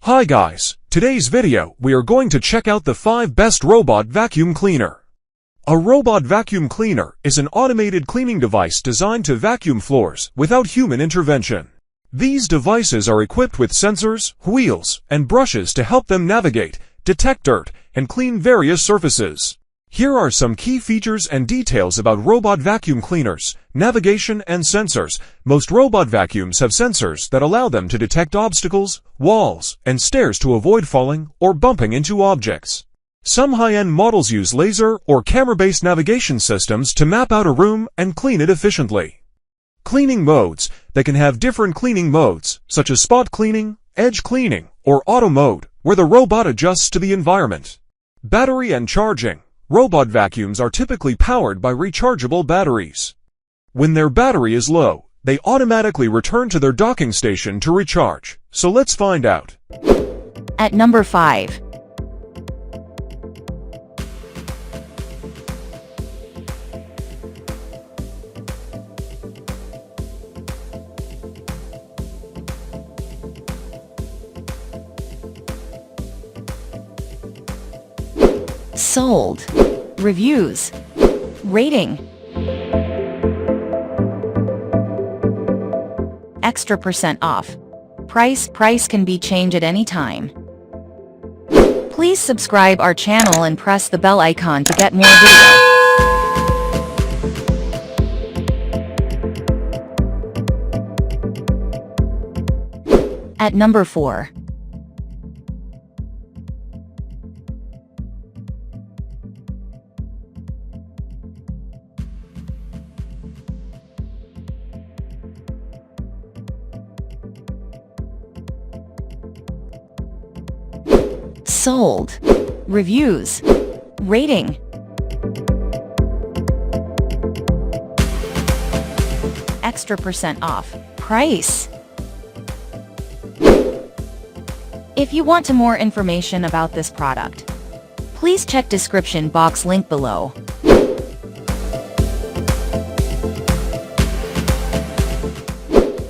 Hi guys, today's video we are going to check out the 5 best robot vacuum cleaner. A robot vacuum cleaner is an automated cleaning device designed to vacuum floors without human intervention. These devices are equipped with sensors, wheels, and brushes to help them navigate, detect dirt, and clean various surfaces. Here are some key features and details about robot vacuum cleaners, navigation and sensors. Most robot vacuums have sensors that allow them to detect obstacles, walls, and stairs to avoid falling or bumping into objects. Some high-end models use laser or camera-based navigation systems to map out a room and clean it efficiently. Cleaning modes. They can have different cleaning modes, such as spot cleaning, edge cleaning, or auto mode, where the robot adjusts to the environment. Battery and charging. Robot vacuums are typically powered by rechargeable batteries. When their battery is low, they automatically return to their docking station to recharge. So let's find out. At number 5. Sold. Reviews. Rating. Extra % off. Price can be changed at any time. Please subscribe our channel and press the bell icon to get more videos. At number 4. Sold. Reviews. Rating. Extra % off. Price. If you want more information about this product, please check description box link below.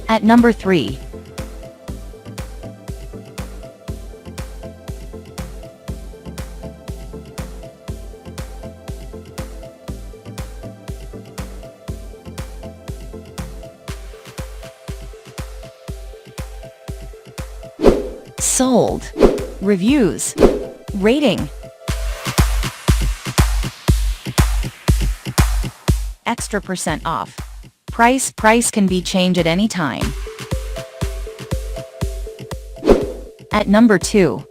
At number 3. Sold. Reviews. Rating. Extra % off. Price can be changed at any time. At number 2.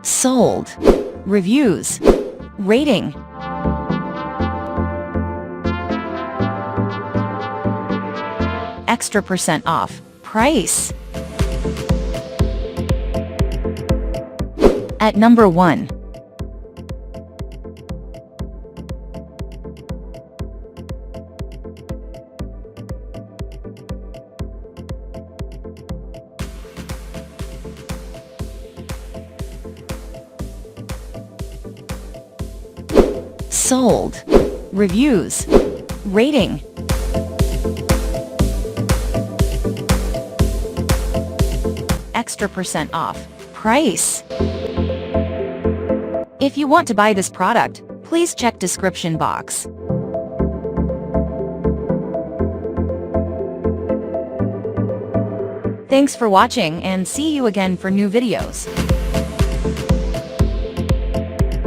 Sold. Reviews. Rating. Extra % off. Price. At number 1. Sold. Reviews. Rating. Extra % off. Price. If you want to buy this product, please check description box. Thanks for watching and see you again for new videos.